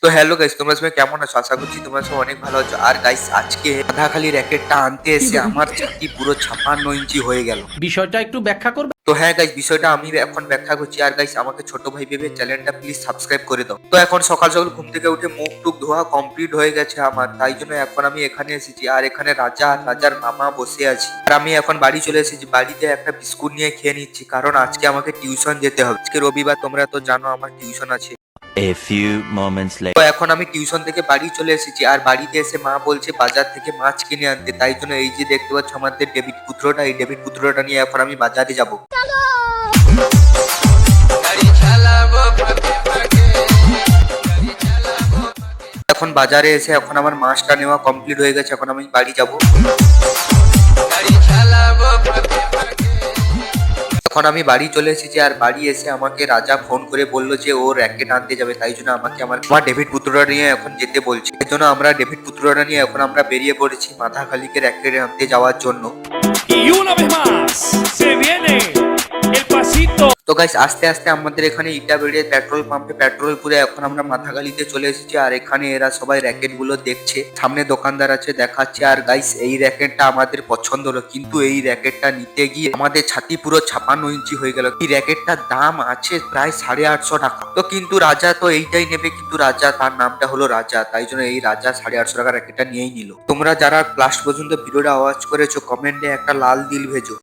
তো hello guys, তোমরা সবাই কেমন আছো? আশা করছি তোমরা সবাই অনেক ভালো আছো। আর গাইস, আজকে আধাখালি র্যাকেটটা আনতে এসে আমার ছাতি পুরো 56 ইঞ্চি হয়ে গেল। বিষয়টা একটু ব্যাখ্যা করবে? তো হ্যাঁ গাইস, বিষয়টা আমি এখন ব্যাখ্যা করছি। আর গাইস, আমাকে ছোট ভাই ভেবে চ্যানেলটা প্লিজ সাবস্ক্রাইব করে দাও। তো এখন সকাল সকাল ঘুম থেকে উঠে মুখ টুক ধোয়া কমপ্লিট হয়ে গেছে আমার, তাই জন্য এখন আমি এখানে এসেছি। আর এখানে রাজা আর রাজার মামা বসে আছে। আর আমি এখন বাড়ি চলে এসেছি। বাড়িতে একটা বিস্কুট নিয়ে খেয়ে নিচ্ছি, কারণ আজকে আমাকে টিউশন যেতে হবে। আজকে রবিবার, তোমরা তো জানো আমার টিউশন আছে। A few moments later. তো এখন আমি টিউশন থেকে বাড়ি চলে এসেছি। আর বাড়িতে এসে মা বলছে বাজার থেকে মাছ কিনে আনতে, তাই জন্য এই যে দেখতে পাচ্ছ আমাদের ডেভিড পুত্রটা, এই ডেভিড পুত্রটা নিয়ে এখন আমি বাজারে যাব। এখন বাজারে এসে এখন আমার মাছটা নেওয়া কমপ্লিট হয়ে গেছে। এখন আমি বাড়ি যাব। এখন আমি বাড়ি চলে এসেছি। আর বাড়ি এসে আমাকে রাজা ফোন করে বললো যে ও র্যাকেট আনতে যাবে, তাই জন্য আমাকে আমার ডেভিড পুত্রটা নিয়ে এখন যেতে বলছে। এই জন্য আমরা ডেভিড পুত্রটা নিয়ে এখন আমরা বেরিয়ে পড়েছি মাথাখালিকে র্যাকেট আনতে যাওয়ার জন্য। Y una vez más, se viene el pasito. তো গাইস, আস্তে আস্তে আমাদের এখানে ইটা বেড়ে পেট্রোল পাম্পে পেট্রোল পুরে এখন আমরা মাথাখালিতে চলে এসেছি। আর এখানে এরা সবাই র্যাকেট গুলো দেখছে, সামনে দোকানদার আছে দেখাচ্ছে। আর গাইস, এই র্যাকেটটা আমাদের পছন্দ হলো, কিন্তু এই র্যাকেটটা নিতে গিয়ে আমাদের ছাতি পুরো 56 ইঞ্চি হয়ে গেল। এই র্যাকেটটার দাম আছে প্রায় 850 টাকা। তো কিন্তু রাজা তো এইটাই নেবে, কিন্তু রাজা, তার নামটা হলো রাজা, তাই জন্য এই রাজা 850 টাকা র্যাকেটটা নিয়েই নিল। তোমরা যারা লাস্ট পর্যন্ত ভিডিওটা ওয়াচ করেছো, কমেন্টে একটা লাল দিল ভেজো।